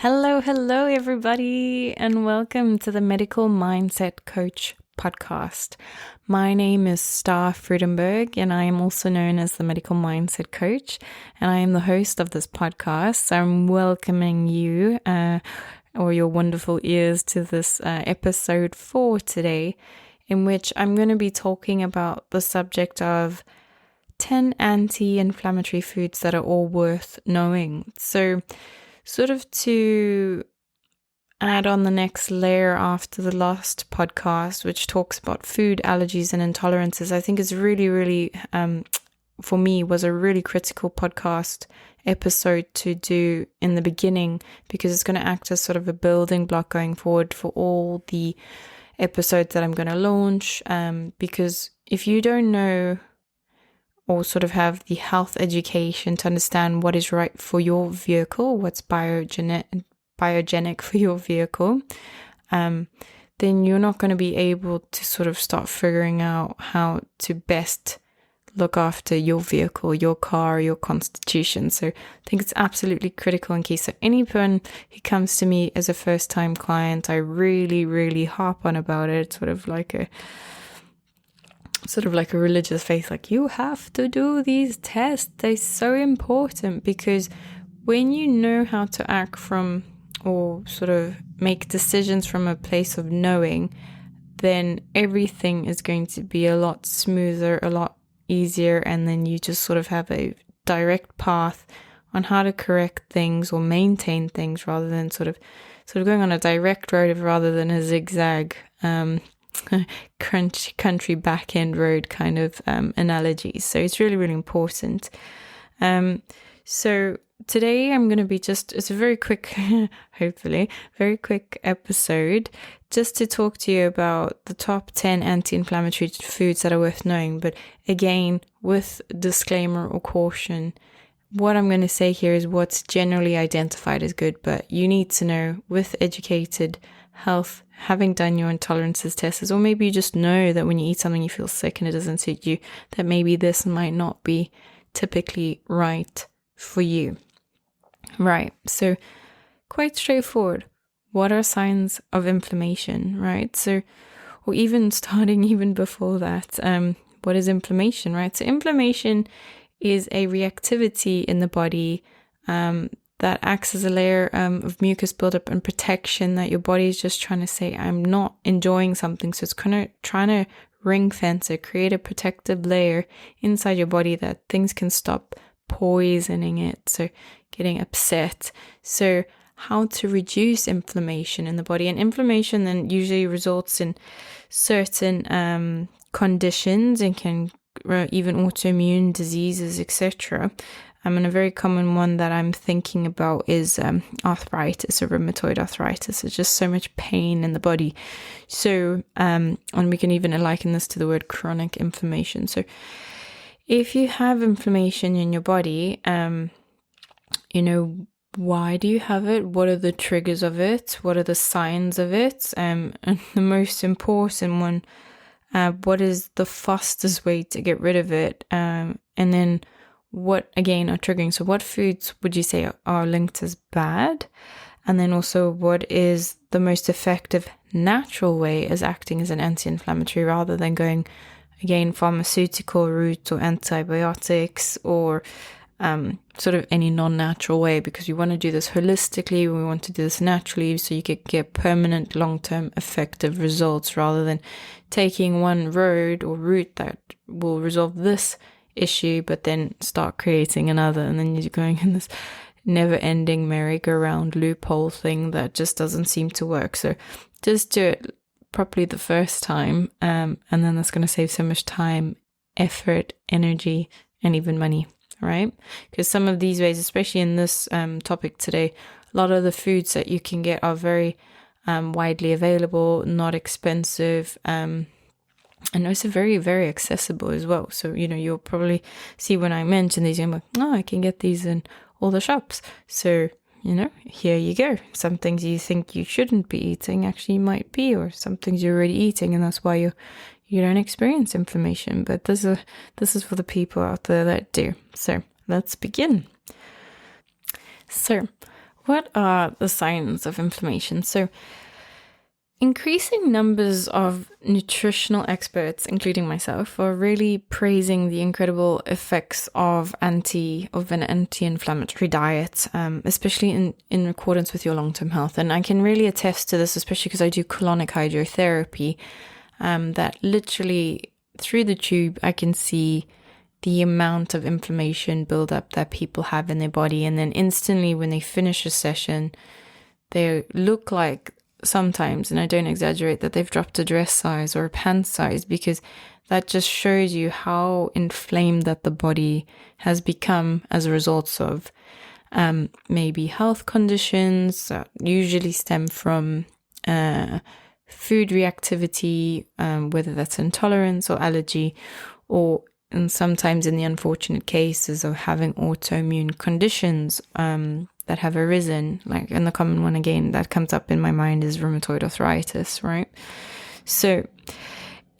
Hello, everybody, and welcome to the Medical Mindset Coach podcast. My name is Star Freudenberg, and I am also known as the Medical Mindset Coach, and I am the host of this podcast. So I'm welcoming you or your wonderful ears to this episode 4 today, in which I'm going to be talking about the subject of 10 anti-inflammatory foods that are all worth knowing. So sort of to add on the next layer after the last podcast, which talks about food allergies and intolerances, I think is really, for me, was a really critical podcast episode to do in the beginning, because it's going to act as sort of a building block going forward for all the episodes that I'm going to launch. Because if you don't know or sort of have the health education to understand what is right for your vehicle, what's biogenic for your vehicle, then you're not going to be able to sort of start figuring out how to best look after your vehicle, your car, your constitution. So I think it's absolutely critical in case of anyone who comes to me as a first-time client. I really harp on about it. It's sort of like a religious faith, like, you have to do these tests. They're so important, because when you know how to act from, or sort of make decisions from a place of knowing, then everything is going to be a lot smoother, a lot easier, and then you just sort of have a direct path on how to correct things or maintain things, rather than sort of going on a direct road rather than a zigzag country back end road kind of analogy. So it's really important. So today I'm going to be it's a very quick, hopefully very quick episode, just to talk to you about the top 10 anti-inflammatory foods that are worth knowing. But again, with disclaimer or caution, what I'm going to say here is what's generally identified as good, but you need to know, with educated health, having done your intolerances tests, or maybe you just know that when you eat something you feel sick and it doesn't suit you, that maybe this might not be typically right for you. Right, so quite straightforward. What are signs of inflammation, right? So, or even starting even before that, what is inflammation, right? So inflammation is a reactivity in the body that acts as a layer of mucus buildup and protection, that your body is just trying to say, I'm not enjoying something. So it's kind of trying to ring fence or create a protective layer inside your body that things can stop poisoning it, so getting upset. So how to reduce inflammation in the body. And inflammation then usually results in certain conditions, and can even autoimmune diseases, etc. And a very common one that I'm thinking about is arthritis or rheumatoid arthritis. It's just so much pain in the body. So, and we can even liken this to the word chronic inflammation. So if you have inflammation in your body, why do you have it? What are the triggers of it? What are the signs of it? And the most important one, what is the fastest way to get rid of it? And then what, again, are triggering? So what foods would you say are linked as bad? And then also, what is the most effective natural way as acting as an anti-inflammatory, rather than going, again, pharmaceutical route or antibiotics, or sort of any non-natural way, because we want to do this holistically, we want to do this naturally, so you can get permanent, long-term, effective results, rather than taking one road or route that will resolve this issue, but then start creating another, and then you're going in this never-ending merry-go-round loophole thing that just doesn't seem to work. So just do it properly the first time, and then that's going to save so much time, effort, energy, and even money. Right? Because some of these ways, especially in this topic today, a lot of the foods that you can get are very widely available, not expensive, and also very, very accessible as well. So, you'll probably see when I mention these, I'm like, I can get these in all the shops. So, here you go. Some things you think you shouldn't be eating actually you might be, or some things you're already eating, and that's why you don't experience inflammation. But this is for the people out there that do. So let's begin. So What are the signs of inflammation? So, increasing numbers of nutritional experts, including myself, are really praising the incredible effects of an anti-inflammatory diet, especially in accordance with your long-term health. And I can really attest to this, especially because I do colonic hydrotherapy, that literally through the tube, I can see the amount of inflammation buildup that people have in their body. And then instantly when they finish a session, they look like, sometimes, and I don't exaggerate, that they've dropped a dress size or a pant size, because that just shows you how inflamed that the body has become as a result of maybe health conditions that usually stem from food reactivity, whether that's intolerance or allergy, and sometimes in the unfortunate cases of having autoimmune conditions that have arisen, like, and the common one again that comes up in my mind is rheumatoid arthritis, right? So,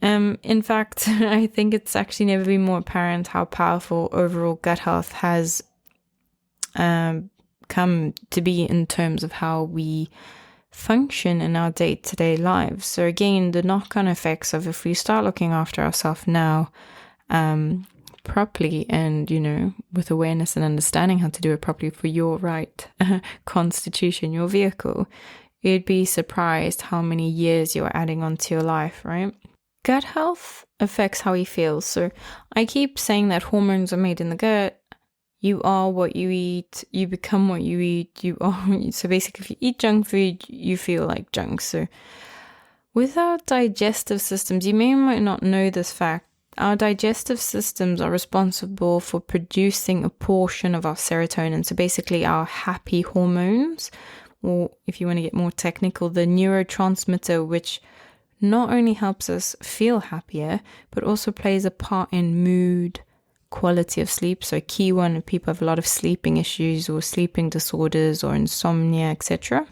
in fact, I think it's actually never been more apparent how powerful overall gut health has come to be in terms of how we function in our day-to-day lives. So again, the knock-on effects of if we start looking after ourselves now, properly, and with awareness and understanding how to do it properly for your right constitution, your vehicle, you'd be surprised how many years you're adding onto your life, right? Gut health affects how we feel. So I keep saying that hormones are made in the gut. You are what you eat, you become what you eat, so basically if you eat junk food, you feel like junk. So with our digestive systems, you may or might not know this fact, our digestive systems are responsible for producing a portion of our serotonin. So basically our happy hormones, or if you want to get more technical, the neurotransmitter, which not only helps us feel happier, but also plays a part in mood, quality of sleep. So a key one, if people have a lot of sleeping issues or sleeping disorders or insomnia, etc.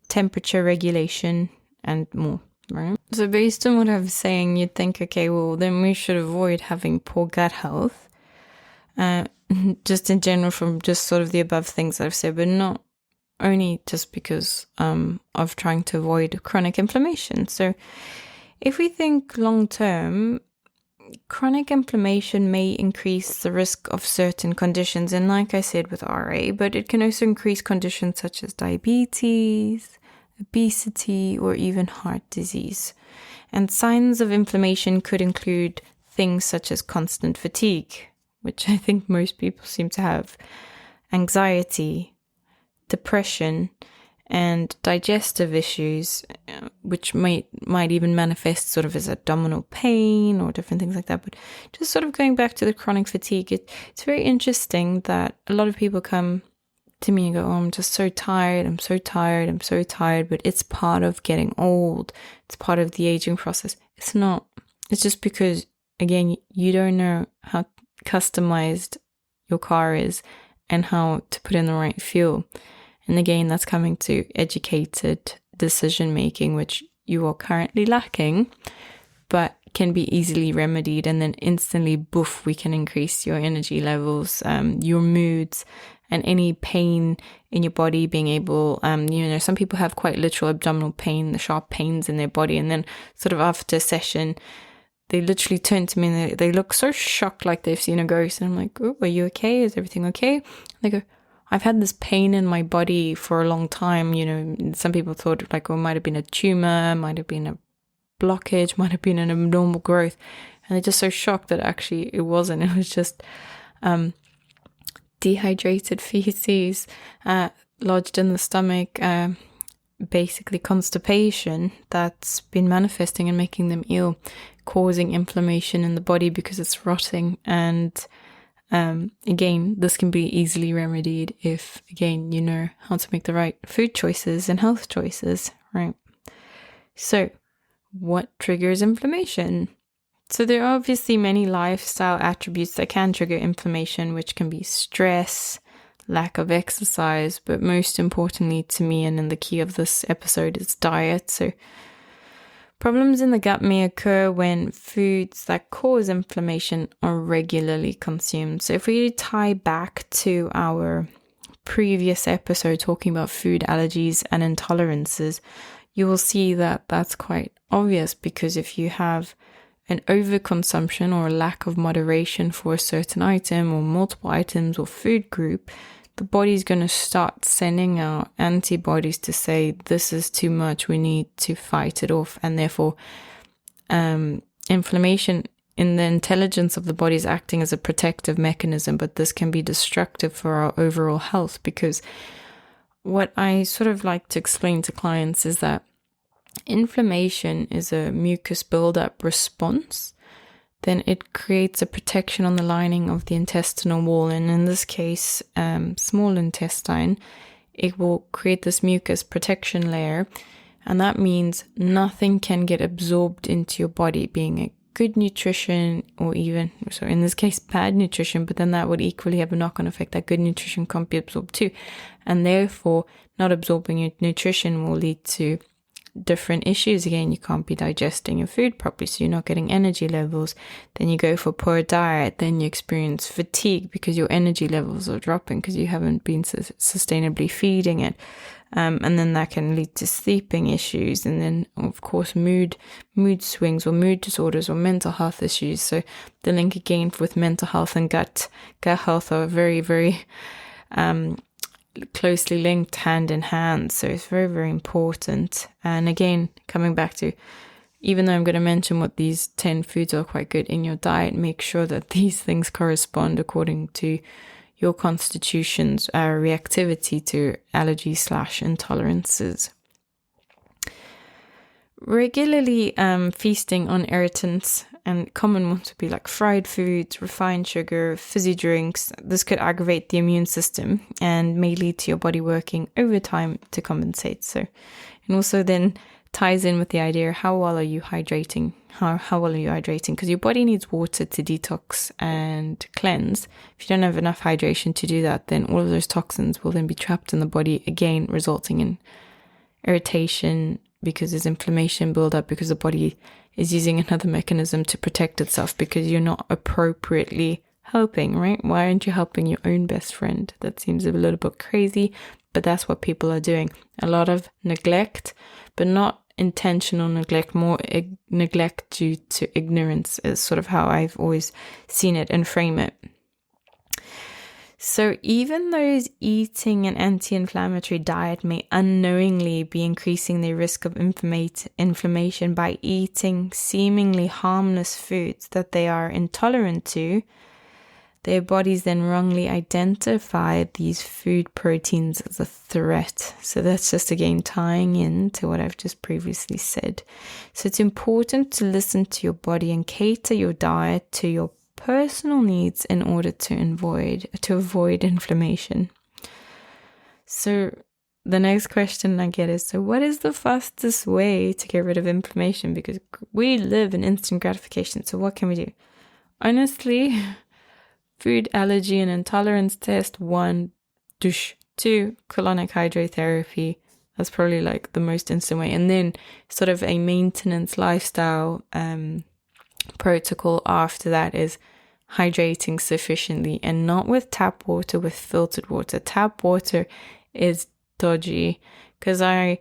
Temperature regulation and more. Right. So based on what I'm saying, you'd think, okay, well, then we should avoid having poor gut health, just in general, from just sort of the above things that I've said, but not only just because of trying to avoid chronic inflammation. So if we think long term, chronic inflammation may increase the risk of certain conditions, and like I said with RA, but it can also increase conditions such as diabetes, obesity, or even heart disease. And signs of inflammation could include things such as constant fatigue, which I think most people seem to have, anxiety, depression, and digestive issues, which might even manifest sort of as abdominal pain or different things like that. But just sort of going back to the chronic fatigue, it's very interesting that a lot of people come to me and go, oh, I'm just so tired, but it's part of getting old. It's part of the aging process. It's not. It's just because, again, you don't know how customized your car is and how to put in the right fuel. And again, that's coming to educated decision making, which you are currently lacking, but can be easily remedied. And then instantly, boof, we can increase your energy levels, your moods, and any pain in your body being able, some people have quite literal abdominal pain, the sharp pains in their body. And then sort of after a session, they literally turn to me and they look so shocked, like they've seen a ghost. And I'm like, oh, are you okay? Is everything okay? And they go, I've had this pain in my body for a long time. Some people thought like, oh, it might have been a tumor, might have been a blockage, might have been an abnormal growth. And they're just so shocked that actually it wasn't. It was just dehydrated feces lodged in the stomach, basically constipation that's been manifesting and making them ill, causing inflammation in the body because it's rotting. And again, this can be easily remedied if, again, you know how to make the right food choices and health choices, right? So what triggers inflammation? So there are obviously many lifestyle attributes that can trigger inflammation, which can be stress, lack of exercise, but most importantly to me, and in the key of this episode, is diet. So problems in the gut may occur when foods that cause inflammation are regularly consumed. So if we tie back to our previous episode talking about food allergies and intolerances, you will see that that's quite obvious, because if you have an overconsumption or a lack of moderation for a certain item or multiple items or food group, the body's going to start sending out antibodies to say, this is too much, we need to fight it off. And therefore, inflammation in the intelligence of the body is acting as a protective mechanism, but this can be destructive for our overall health, because what I sort of like to explain to clients is that inflammation is a mucus buildup response. Then it creates a protection on the lining of the intestinal wall, and in this case, small intestine. It will create this mucus protection layer, and that means nothing can get absorbed into your body, being a good nutrition or even, so in this case, bad nutrition, but then that would equally have a knock-on effect that good nutrition can't be absorbed too. And therefore, not absorbing your nutrition will lead to different issues. Again, you can't be digesting your food properly, so you're not getting energy levels. Then you go for poor diet, then you experience fatigue because your energy levels are dropping because you haven't been sustainably feeding it. And then that can lead to sleeping issues, and then of course mood swings or mood disorders or mental health issues. So the link again with mental health and gut health are very, very closely linked, hand in hand. So it's very, very important. And again, coming back to, even though I'm going to mention what these 10 foods are quite good in your diet, make sure that these things correspond according to your constitution's reactivity to allergies/intolerances. Regularly feasting on irritants, and common ones would be like fried foods, refined sugar, fizzy drinks. This could aggravate the immune system and may lead to your body working overtime to compensate. So, and also then ties in with the idea, how well are you hydrating? How well are you hydrating? Because your body needs water to detox and cleanse. If you don't have enough hydration to do that, then all of those toxins will then be trapped in the body, again resulting in irritation, because there's inflammation buildup, because the body is using another mechanism to protect itself, because you're not appropriately helping, right? Why aren't you helping your own best friend? That seems a little bit crazy, but that's what people are doing. A lot of neglect, but not intentional neglect, more neglect due to ignorance is sort of how I've always seen it and frame it. So even those eating an anti-inflammatory diet may unknowingly be increasing their risk of inflammation by eating seemingly harmless foods that they are intolerant to. Their bodies then wrongly identify these food proteins as a threat. So that's just again tying in to what I've just previously said. So it's important to listen to your body and cater your diet to your personal needs in order to avoid inflammation. So the next question I get is, so what is the fastest way to get rid of inflammation? Because we live in instant gratification. So what can we do? Honestly, food allergy and intolerance test, 1, douche, 2, colonic hydrotherapy. That's probably like the most instant way. And then sort of a maintenance lifestyle protocol after that is hydrating sufficiently, and not with tap water, with filtered water. Tap water is dodgy, because I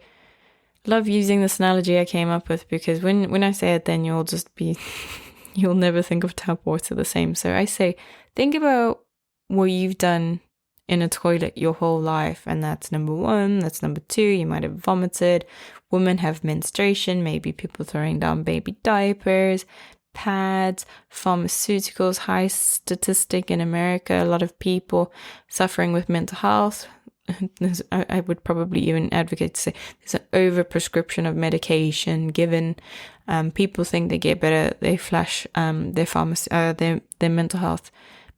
love using this analogy I came up with, because when I say it, then you'll never think of tap water the same. So I say, think about what you've done in a toilet your whole life, and that's number 1. That's number 2. You might have vomited. Women have menstruation, maybe people throwing down baby diapers, pads, pharmaceuticals, high statistic in America, a lot of people suffering with mental health. I would probably even advocate to say there's an overprescription of medication given. People think they get better, they flush their mental health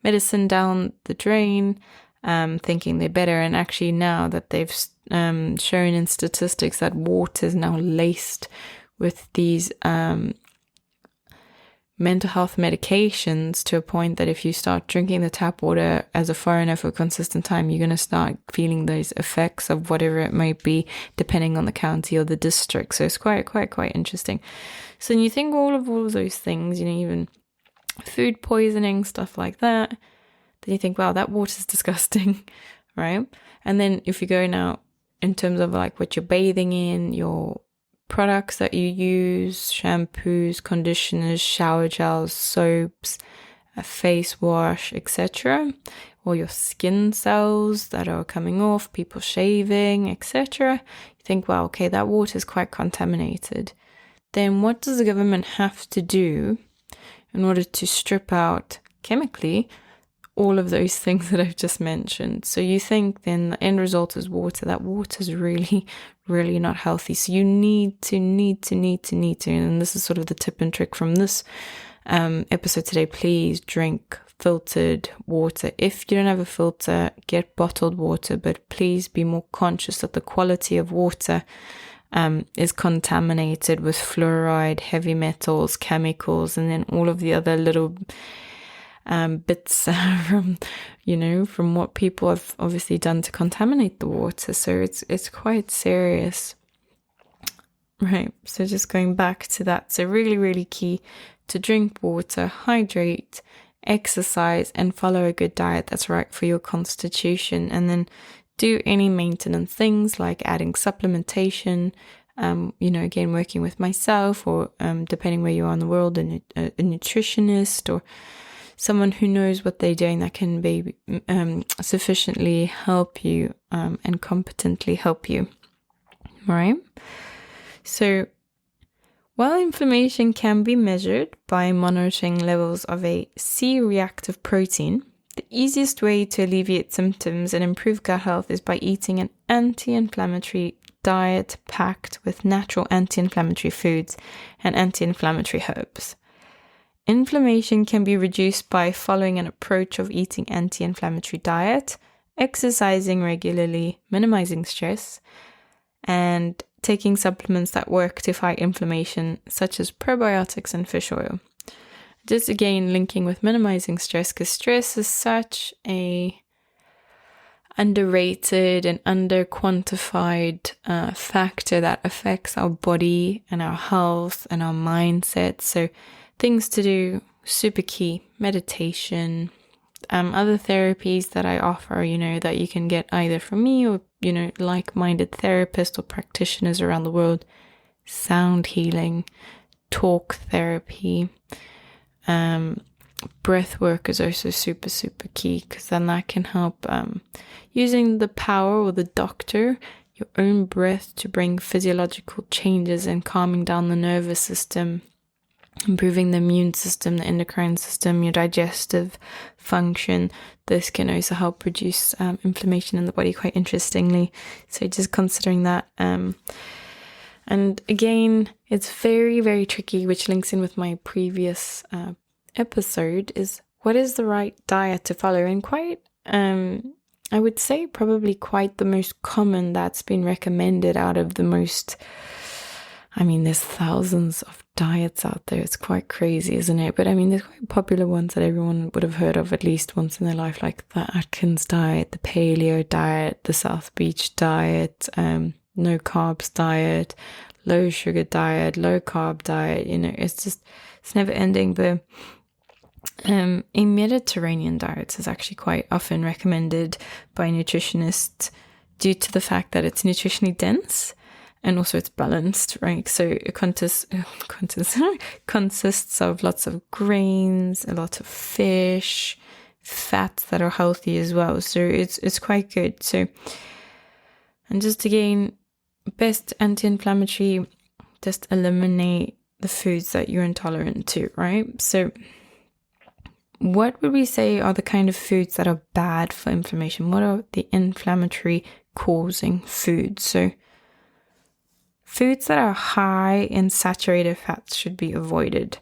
medicine down the drain, thinking they're better. And actually now that they've shown in statistics that water is now laced with these mental health medications, to a point that if you start drinking the tap water as a foreigner for a consistent time, you're going to start feeling those effects of whatever it might be, depending on the county or the district. So it's quite interesting. So when you think all of those things, even food poisoning, stuff like that, then you think, wow, that water's disgusting, right? And then if you go now in terms of like what you're bathing in, your products that you use, shampoos, conditioners, shower gels, soaps, a face wash, etc., or your skin cells that are coming off, people shaving, etc., you think, well, okay, that water is quite contaminated. Then what does the government have to do in order to strip out chemically all of those things that I've just mentioned? So you think then the end result is water. That water is really, really not healthy. So you need to, and this is sort of the tip and trick from this episode today, please drink filtered water. If you don't have a filter, get bottled water, but please be more conscious that the quality of water is contaminated with fluoride, heavy metals, chemicals, and then all of the other little bits from what people have obviously done to contaminate the water. So it's quite serious. Right, so just going back to that. So really, really key to drink water, hydrate, exercise, and follow a good diet that's right for your constitution. And then do any maintenance things like adding supplementation, again, working with myself or depending where you are in the world, a nutritionist or someone who knows what they're doing that can be sufficiently help you and competently help you, right? So while inflammation can be measured by monitoring levels of a C-reactive protein, the easiest way to alleviate symptoms and improve gut health is by eating an anti-inflammatory diet packed with natural anti-inflammatory foods and anti-inflammatory herbs. Inflammation can be reduced by following an approach of eating anti-inflammatory diet, exercising regularly, minimizing stress, and taking supplements that work to fight inflammation, such as probiotics and fish oil. Just again linking with minimizing stress, because stress is such a underrated and under-quantified factor that affects our body and our health and our mindset. So things to do, super key: meditation, other therapies that I offer, that you can get either from me or, like-minded therapists or practitioners around the world. Sound healing, talk therapy, breath work is also super, super key, because then that can help using the power or the doctor, your own breath, to bring physiological changes and calming down the nervous system, improving the immune system, the endocrine system, your digestive function. This can also help reduce inflammation in the body quite interestingly. So just considering that. And again, it's very, very tricky, which links in with my previous episode, is what is the right diet to follow? And quite, I would say probably quite the most common that's been recommended out of the most, there's thousands of diets out there. It's quite crazy, isn't it? But there's quite popular ones that everyone would have heard of at least once in their life, like the Atkins diet, the paleo diet, the South Beach diet, no carbs diet, low sugar diet, low carb diet. It's never ending. But a Mediterranean diet is actually quite often recommended by nutritionists due to the fact that it's nutritionally dense. And also it's balanced, right? So it consists of lots of grains, a lot of fish, fats that are healthy as well. So it's quite good. So, and just again, best anti-inflammatory, just eliminate the foods that you're intolerant to, right? So what would we say are the kind of foods that are bad for inflammation? What are the inflammatory causing foods? So foods that are high in saturated fats should be avoided.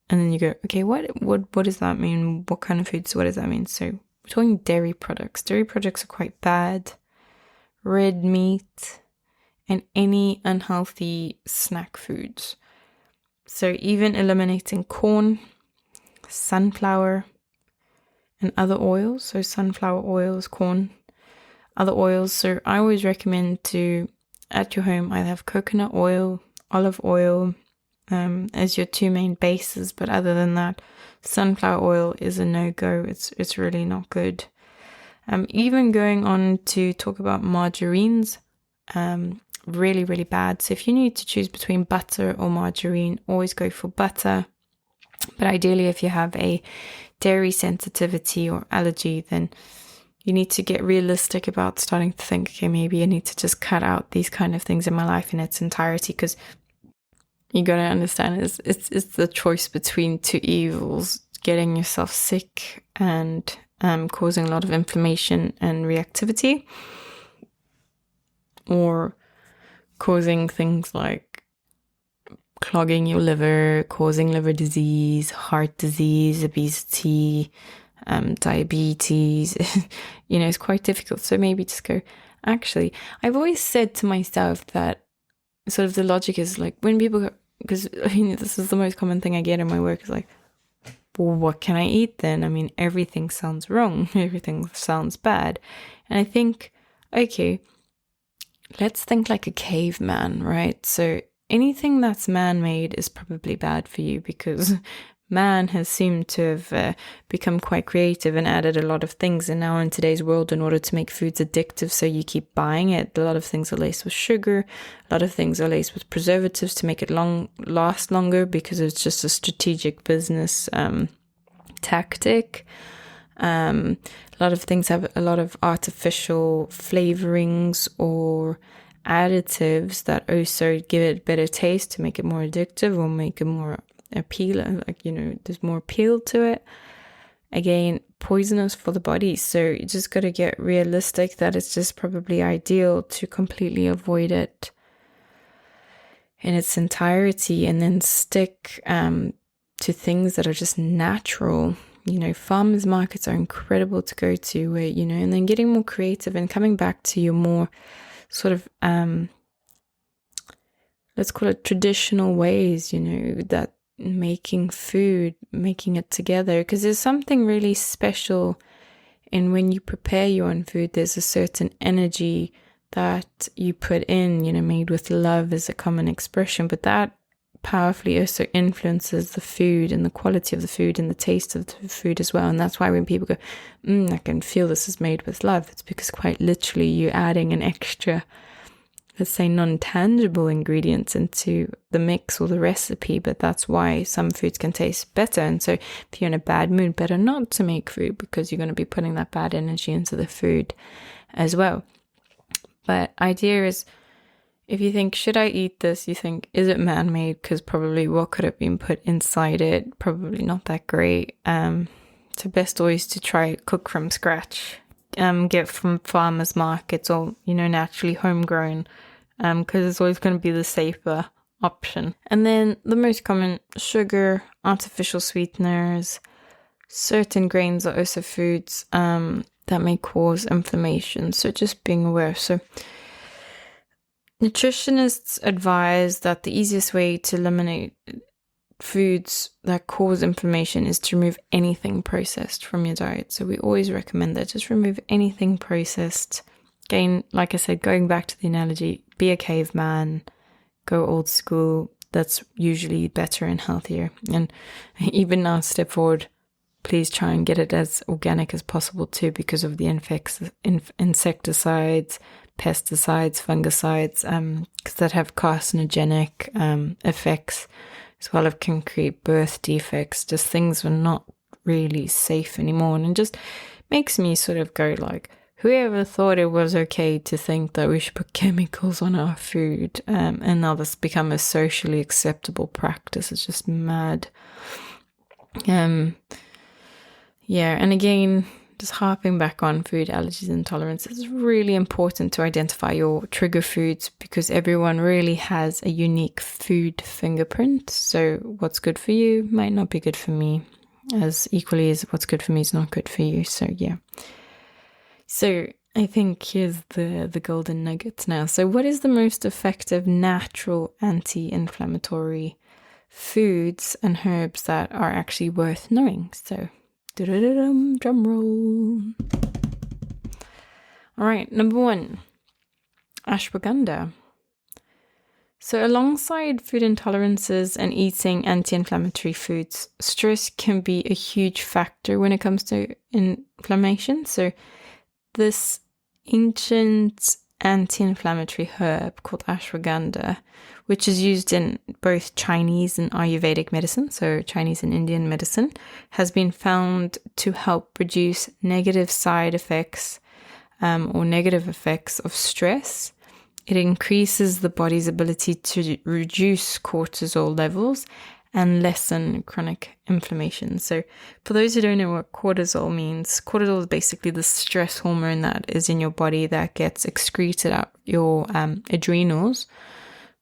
And then you go, okay, what does that mean? What kind of foods? What does that mean? So we're talking dairy products. Dairy products are quite bad. Red meat and any unhealthy snack foods. So even eliminating corn, sunflower, and other oils. So sunflower oils, corn, other oils. So I always recommend to, at your home, either have coconut oil, olive oil as your two main bases. But other than that, sunflower oil is a no-go. It's really not good. Even going on to talk about margarines, really, really bad. So if you need to choose between butter or margarine, always go for butter. But ideally, if you have a dairy sensitivity or allergy, then you need to get realistic about starting to think, okay, maybe I need to just cut out these kind of things in my life in its entirety, because you got to understand it's the choice between two evils: getting yourself sick and causing a lot of inflammation and reactivity, or causing things like clogging your liver, causing liver disease, heart disease, obesity, diabetes. It's quite difficult. So maybe just go, actually, I've always said to myself that sort of the logic is like, when people go, because this is the most common thing I get in my work, is like, well, what can I eat then? I mean, everything sounds wrong. Everything sounds bad. And I think, okay, let's think like a caveman, right? So anything that's man-made is probably bad for you, because man has seemed to have become quite creative and added a lot of things. And now in today's world, in order to make foods addictive, so you keep buying it, a lot of things are laced with sugar, a lot of things are laced with preservatives to make it last longer, because it's just a strategic business tactic. A lot of things have a lot of artificial flavorings or additives that also give it better taste to make it more addictive or make it more appealing, there's more appeal to it. Again, poisonous for the body. So you just got to get realistic that it's just probably ideal to completely avoid it in its entirety, and then stick to things that are just natural. Farmers markets are incredible to go to, where, and then getting more creative and coming back to your more sort of, let's call it traditional ways, that making food, making it together, because there's something really special in when you prepare your own food. There's a certain energy that you put in, made with love is a common expression, but that powerfully also influences the food and the quality of the food and the taste of the food as well. And that's why when people go, I can feel this is made with love, it's because quite literally you're adding an extra, let's say, non-tangible ingredients into the mix or the recipe. But that's why some foods can taste better. And so if you're in a bad mood, better not to make food, because you're going to be putting that bad energy into the food as well. But idea is, if you think, should I eat this? You think, is it man-made? Because probably what could have been put inside it? Probably not that great. So best always to try cook from scratch. Get from farmers markets or, naturally homegrown. Because it's always going to be the safer option. And then the most common: sugar, artificial sweeteners, certain grains are also foods that may cause inflammation. So just being aware. So nutritionists advise that the easiest way to eliminate foods that cause inflammation is to remove anything processed from your diet. So we always recommend that. Just remove anything processed. Again, like I said, going back to the analogy, be a caveman, go old school. That's usually better and healthier. And even now, step forward, please try and get it as organic as possible too, because of the insecticides, pesticides, fungicides, because that have carcinogenic effects, as well as can create birth defects. Just things are not really safe anymore. And it just makes me sort of go like, whoever thought it was okay to think that we should put chemicals on our food, and now this become a socially acceptable practice. It's just mad. Yeah, and again, just harping back on food allergies and intolerance, it's really important to identify your trigger foods, because everyone really has a unique food fingerprint. So what's good for you might not be good for me, as equally as what's good for me is not good for you. So yeah. So I think here's the golden nuggets now. So what is the most effective natural anti-inflammatory foods and herbs that are actually worth knowing? So drum roll. All right, number 1, ashwaganda. So alongside food intolerances and eating anti-inflammatory foods, stress can be a huge factor when it comes to inflammation. So this ancient anti-inflammatory herb called ashwaganda, which is used in both Chinese and Ayurvedic medicine, so Chinese and Indian medicine, has been found to help reduce negative side effects or negative effects of stress. It increases the body's ability to reduce cortisol levels and lessen chronic inflammation. So for those who don't know what cortisol means, cortisol is basically the stress hormone that is in your body that gets excreted out your adrenals.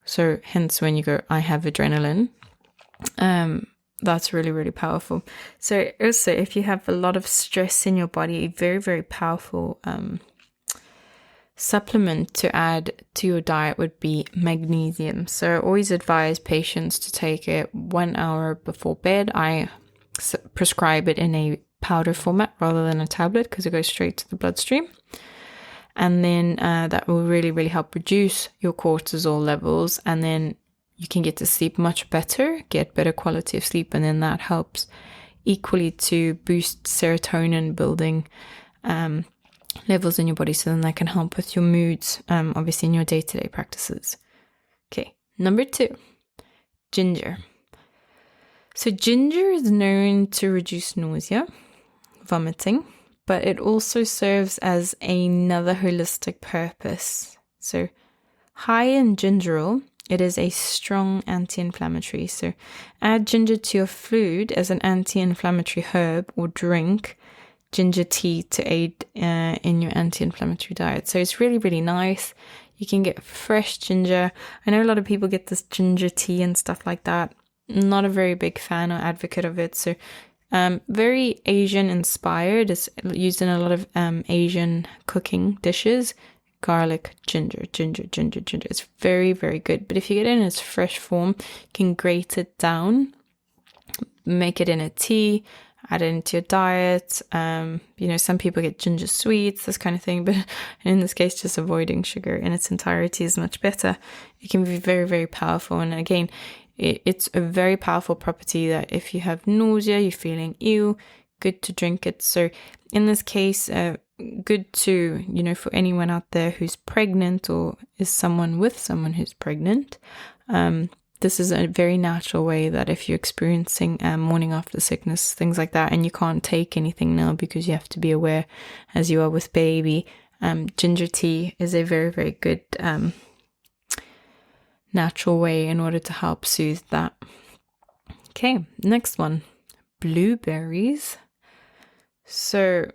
So hence when you go, I have adrenaline, that's really, really powerful. So also if you have a lot of stress in your body, a very, very powerful supplement to add to your diet would be magnesium. So I always advise patients to take it 1 hour before bed. I prescribe it in a powder format rather than a tablet because it goes straight to the bloodstream. And then that will really, really help reduce your cortisol levels. And then you can get to sleep much better, get better quality of sleep. And then that helps equally to boost serotonin building levels in your body. So then that can help with your moods, obviously in your day-to-day practices. Okay, number 2, ginger. So ginger is known to reduce nausea, vomiting, but it also serves as another holistic purpose. So high in gingerol, it is a strong anti-inflammatory. So add ginger to your food as an anti-inflammatory herb or drink ginger tea to aid in your anti-inflammatory diet. So it's really, really nice. You can get fresh ginger. I know a lot of people get this ginger tea and stuff like that. Not a very big fan or advocate of it. So very Asian inspired. It's used in a lot of Asian cooking dishes. Garlic, ginger. It's very, very good. But if you get it in its fresh form, you can grate it down, make it in a tea, add it into your diet. Some people get ginger sweets, this kind of thing, but in this case, just avoiding sugar in its entirety is much better. It can be very, very powerful. And again, it's a very powerful property that if you have nausea, you're feeling ill, good to drink it. So in this case, good to, for anyone out there who's pregnant or is someone with someone who's pregnant, this is a very natural way that if you're experiencing morning after sickness, things like that, and you can't take anything now because you have to be aware as you are with baby, ginger tea is a very, very good natural way in order to help soothe that. Okay, next one, blueberries. So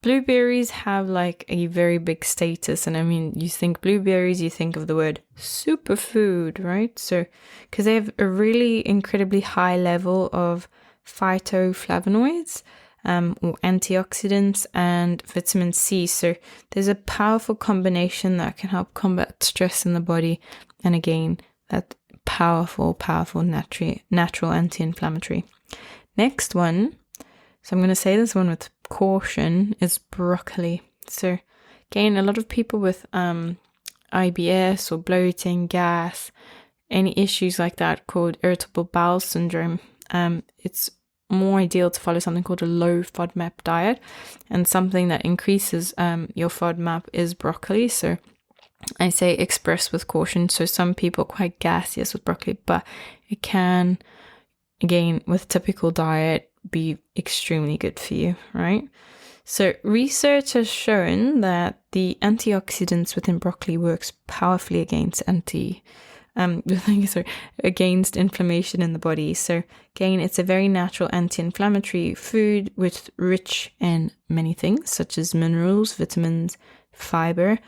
blueberries have like a very big status. And I mean, you think blueberries, you think of the word superfood, right? So, because they have a really incredibly high level of phytoflavonoids or antioxidants and vitamin C. So there's a powerful combination that can help combat stress in the body. And again, that powerful natural anti-inflammatory. Next one. So I'm going to say this one with caution, is broccoli. So again, a lot of people with IBS or bloating, gas, any issues like that called irritable bowel syndrome, it's more ideal to follow something called a low FODMAP diet, and something that increases your FODMAP is broccoli. So I say express with caution. So some people are quite gaseous with broccoli, but it can, again, with typical diet, be extremely good for you, right? So research has shown that the antioxidants within broccoli works powerfully against against inflammation in the body. So again, it's a very natural anti-inflammatory food with rich in many things such as minerals, vitamins, fiber,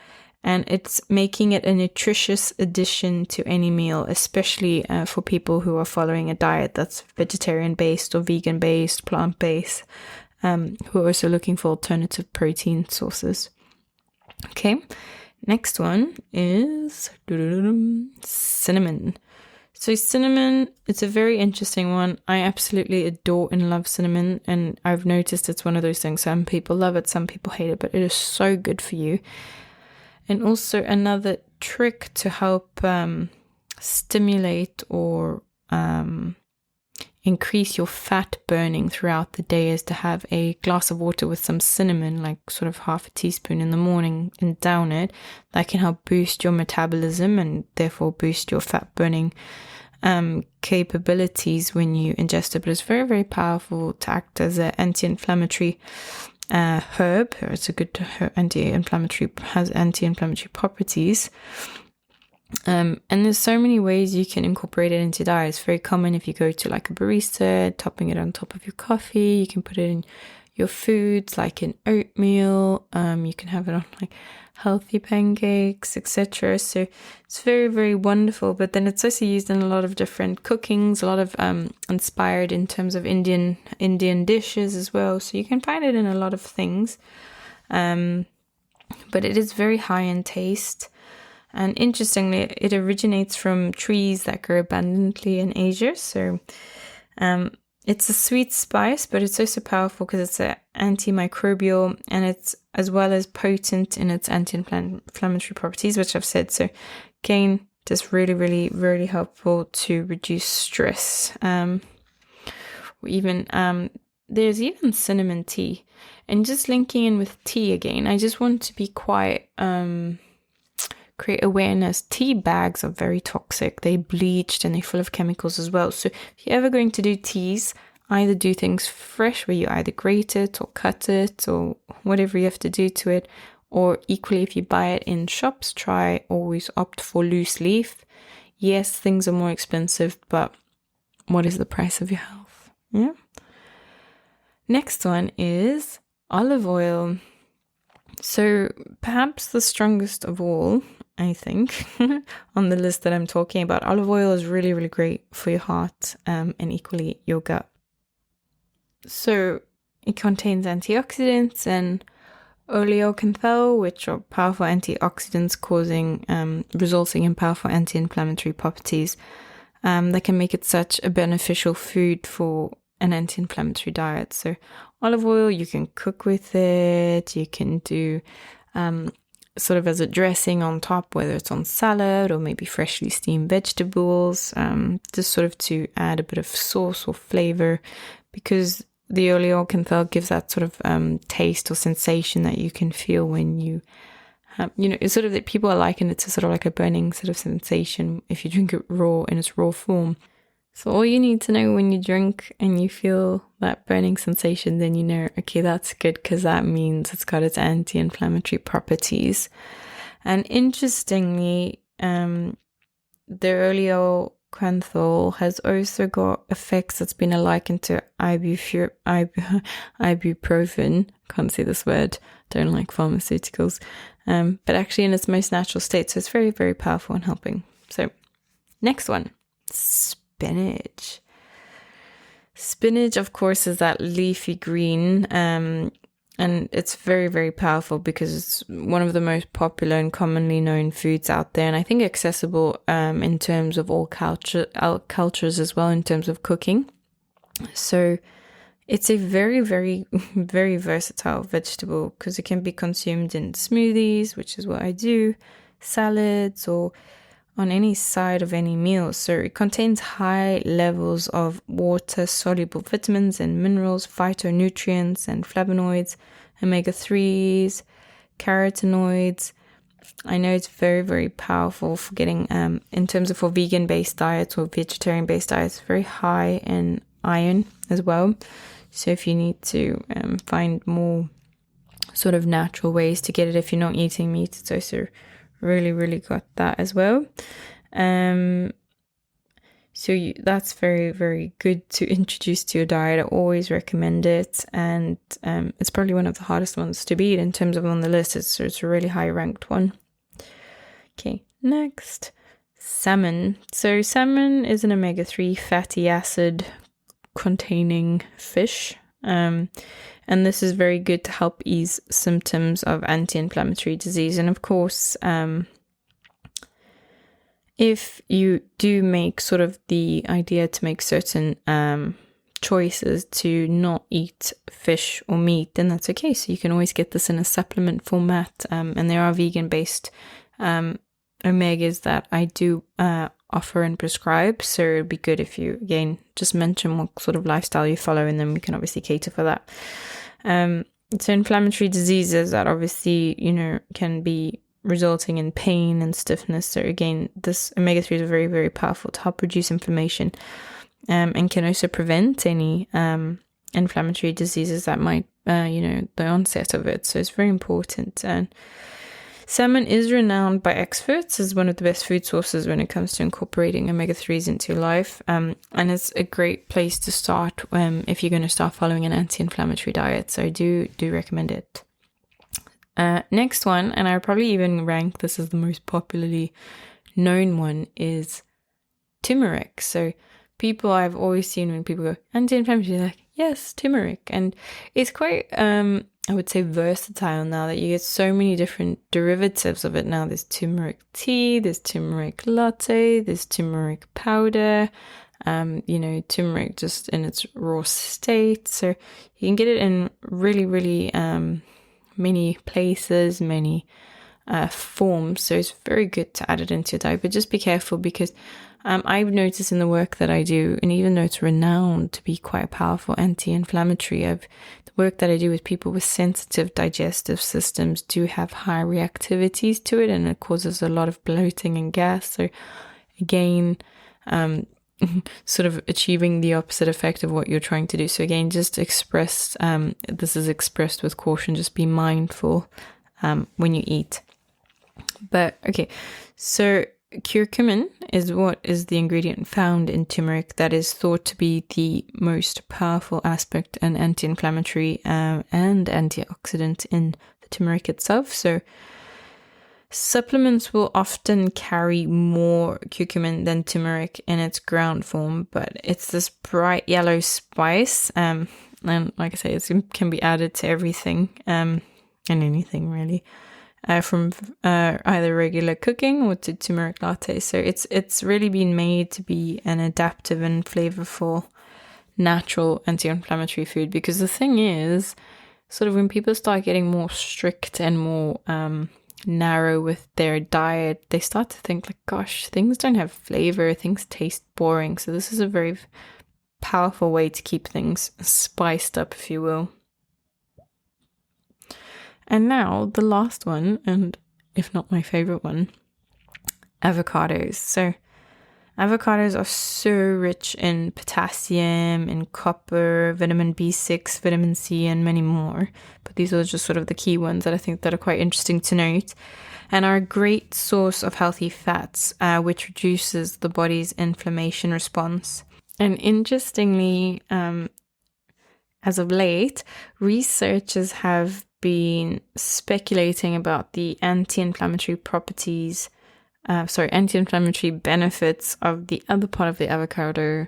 and it's making it a nutritious addition to any meal, especially for people who are following a diet that's vegetarian-based or vegan-based, plant-based, who are also looking for alternative protein sources. Okay, next one is cinnamon. So cinnamon, it's a very interesting one. I absolutely adore and love cinnamon, and I've noticed it's one of those things. Some people love it, some people hate it, but it is so good for you. And also another trick to help stimulate or increase your fat burning throughout the day is to have a glass of water with some cinnamon, like sort of half a teaspoon in the morning, and down it. That can help boost your metabolism and therefore boost your fat burning capabilities when you ingest it. But it's very, very powerful to act as an anti-inflammatory herb. It's a good anti-inflammatory, has anti-inflammatory properties. And there's so many ways you can incorporate it into diet. It's very common if you go to like a barista, topping it on top of your coffee. You can put it in your foods like in oatmeal. You can have it on like healthy pancakes, etc. So it's very, very wonderful. But then it's also used in a lot of different cookings, a lot of inspired in terms of Indian dishes as well. So you can find it in a lot of things. But it is very high in taste. And interestingly, it originates from trees that grow abundantly in Asia. So it's a sweet spice, but it's also powerful because it's an antimicrobial, and it's as well as potent in its anti-inflammatory properties, which I've said. So again, just really, really, really helpful to reduce stress. There's even cinnamon tea. And just linking in with tea again, I just want to be quite... create awareness. Tea bags are very toxic. They're bleached and they're full of chemicals as well. So if you're ever going to do teas, either do things fresh where you either grate it or cut it or whatever you have to do to it, or equally if you buy it in shops, try always opt for loose leaf. Yes, things are more expensive, but what is the price of your health? Yeah. Next one is olive oil. So perhaps the strongest of all, I think, on the list that I'm talking about. Olive oil is really, really great for your heart and equally your gut. So it contains antioxidants and oleocanthal, which are powerful antioxidants resulting in powerful anti-inflammatory properties that can make it such a beneficial food for an anti-inflammatory diet. So olive oil, you can cook with it, you can do sort of as a dressing on top, whether it's on salad or maybe freshly steamed vegetables, just sort of to add a bit of sauce or flavor, because the oleocanthal gives that sort of taste or sensation that you can feel when you it's sort of that people are liking it to sort of like a burning sort of sensation if you drink it raw in its raw form. So all you need to know when you drink and you feel that burning sensation, then you know, okay, that's good, because that means it's got its anti-inflammatory properties. And interestingly, the oleocanthal has also got effects that's been likened to ibuprofen. Can't say this word, don't like pharmaceuticals. But actually in its most natural state. So it's very, very powerful in helping. So next one. Spinach. Spinach, of course, is that leafy green, and it's very, very powerful because it's one of the most popular and commonly known foods out there, and I think accessible in terms of all cultures as well, in terms of cooking. So it's a very, very, very versatile vegetable because it can be consumed in smoothies, which is what I do, salads, or on any side of any meal. So it contains high levels of water-soluble vitamins and minerals, phytonutrients and flavonoids, omega-3s, carotenoids. I know it's very, very powerful for getting, in terms of for vegan-based diets or vegetarian-based diets, very high in iron as well. So if you need to find more sort of natural ways to get it if you're not eating meat, it's also really, really got that as well. That's very, very good to introduce to your diet. I always recommend it, and it's probably one of the hardest ones to beat in terms of on the list. It's a really high ranked one. Okay, next, salmon. So salmon is an omega-3 fatty acid containing fish. And this is very good to help ease symptoms of anti-inflammatory disease. And of course, if you do make sort of the idea to make certain choices to not eat fish or meat, then that's okay. So you can always get this in a supplement format. And there are vegan-based omegas that I do offer and prescribe. So it'd be good if you, again, just mention what sort of lifestyle you follow, and then we can obviously cater for that. So inflammatory diseases that obviously, can be resulting in pain and stiffness. So again, this omega-3 is very, very powerful to help reduce inflammation, and can also prevent any inflammatory diseases that might, the onset of it. So it's very important. And salmon is renowned by experts as one of the best food sources when it comes to incorporating omega-3s into your life. And it's a great place to start if you're going to start following an anti-inflammatory diet. So I do recommend it. Next one, and I would probably even rank this as the most popularly known one, is turmeric. So I've always seen when people go anti-inflammatory, they're like, yes, turmeric. And it's quite, I would say, versatile now that you get so many different derivatives of it now. There's turmeric tea, there's turmeric latte, there's turmeric powder, turmeric just in its raw state. So you can get it in really, really many places, many forms. So it's very good to add it into your diet, but just be careful because I've noticed in the work that I do, and even though it's renowned to be quite a powerful anti-inflammatory, the work that I do with people with sensitive digestive systems do have high reactivities to it, and it causes a lot of bloating and gas. So again, sort of achieving the opposite effect of what you're trying to do. So again, just this is expressed with caution, just be mindful when you eat. But okay, so curcumin is what is the ingredient found in turmeric that is thought to be the most powerful aspect and anti-inflammatory and antioxidant in the turmeric itself. So supplements will often carry more curcumin than turmeric in its ground form, but it's this bright yellow spice. And like I say, it can be added to everything and anything really. From either regular cooking or to turmeric latte. So it's really been made to be an adaptive and flavorful, natural anti-inflammatory food. Because the thing is, sort of when people start getting more strict and more narrow with their diet, they start to think like, gosh, things don't have flavor, things taste boring. So this is a very powerful way to keep things spiced up, if you will. And now the last one, and if not my favorite one, avocados. So avocados are so rich in potassium, in copper, vitamin B6, vitamin C, and many more. But these are just sort of the key ones that I think that are quite interesting to note, and are a great source of healthy fats, which reduces the body's inflammation response. And interestingly, as of late, researchers have been speculating about the anti-inflammatory benefits of the other part of the avocado,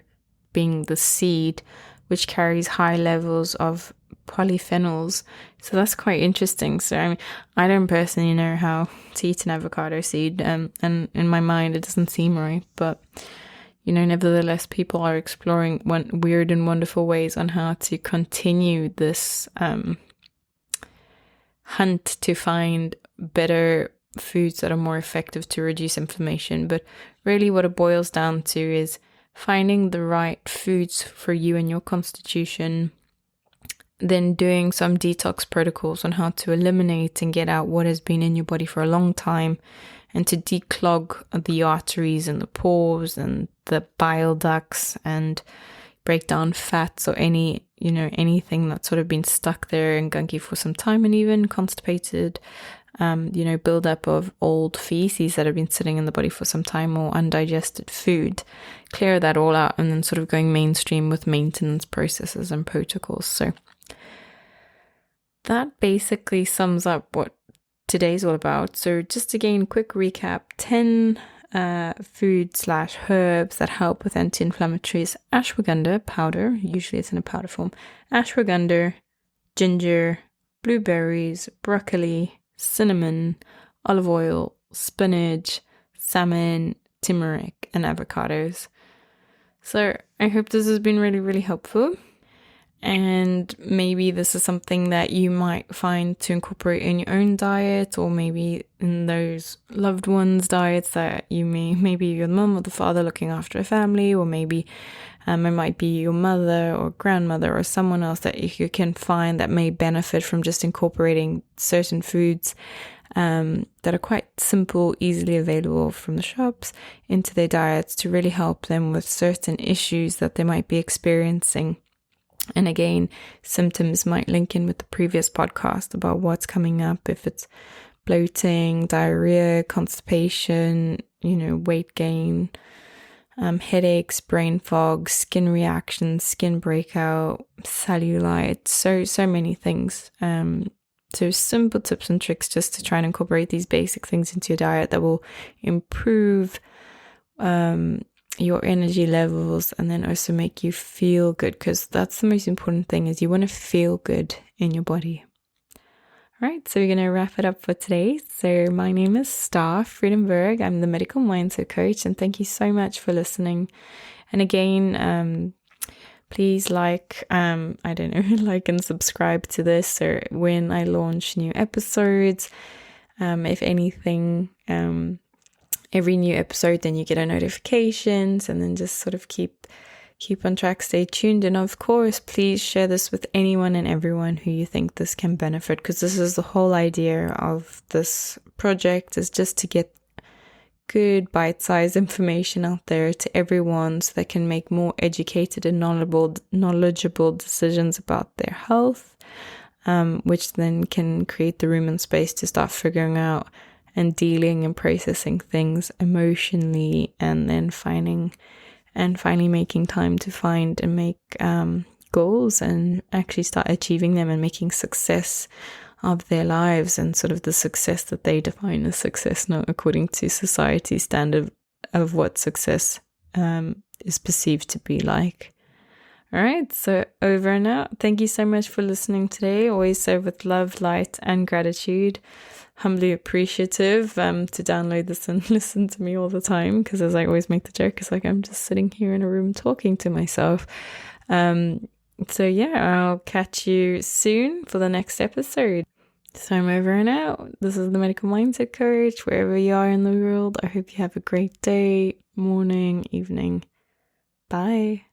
being the seed, which carries high levels of polyphenols. So that's quite interesting. So I mean, I don't personally know how to eat an avocado seed, and in my mind it doesn't seem right, but nevertheless, people are exploring weird and wonderful ways on how to continue this hunt to find better foods that are more effective to reduce inflammation. But really what it boils down to is finding the right foods for you and your constitution, then doing some detox protocols on how to eliminate and get out what has been in your body for a long time, and to declog the arteries and the pores and the bile ducts, and break down fats or anything that's sort of been stuck there and gunky for some time, and even constipated, buildup of old feces that have been sitting in the body for some time, or undigested food. Clear that all out, and then sort of going mainstream with maintenance processes and protocols. So that basically sums up what today's all about. So just again, quick recap: 10 food/herbs that help with anti-inflammatories. Ashwaganda powder, usually it's in a powder form. Ashwaganda, ginger, blueberries, broccoli, cinnamon, olive oil, spinach, salmon, turmeric, and avocados. So I hope this has been really, really helpful. And maybe this is something that you might find to incorporate in your own diet, or maybe in those loved ones' diets that you maybe your mum or the father looking after a family, or maybe it might be your mother or grandmother or someone else that you can find that may benefit from just incorporating certain foods that are quite simple, easily available from the shops into their diets to really help them with certain issues that they might be experiencing. And again, symptoms might link in with the previous podcast about what's coming up, if it's bloating, diarrhea, constipation, weight gain, headaches, brain fog, skin reactions, skin breakout, cellulite, so many things. So simple tips and tricks just to try and incorporate these basic things into your diet that will improve your energy levels, and then also make you feel good, because that's the most important thing, is you want to feel good in your body. All right, so we're going to wrap it up for today. So my name is Star Freudenberg. I'm the medical mindset coach, and thank you so much for listening. And again, please like and subscribe to this, or when I launch new episodes. If anything, every new episode, then you get a notifications, and then just sort of keep on track, stay tuned. And of course, please share this with anyone and everyone who you think this can benefit, because this is the whole idea of this project, is just to get good bite-sized information out there to everyone, so they can make more educated and knowledgeable decisions about their health, which then can create the room and space to start figuring out and dealing and processing things emotionally, and then finally making time to find and make goals, and actually start achieving them and making success of their lives, and sort of the success that they define as success, not according to society's standard of what success is perceived to be like. All right, so over and out. Thank you so much for listening today. Always served with love, light, and gratitude. Humbly appreciative to download this and listen to me all the time, because as I always make the joke, it's like I'm just sitting here in a room talking to myself. So yeah, I'll catch you soon for the next episode. So I'm over and out. This is the Medical Mindset Coach. Wherever you are in the world, I hope you have a great day, morning, evening. Bye.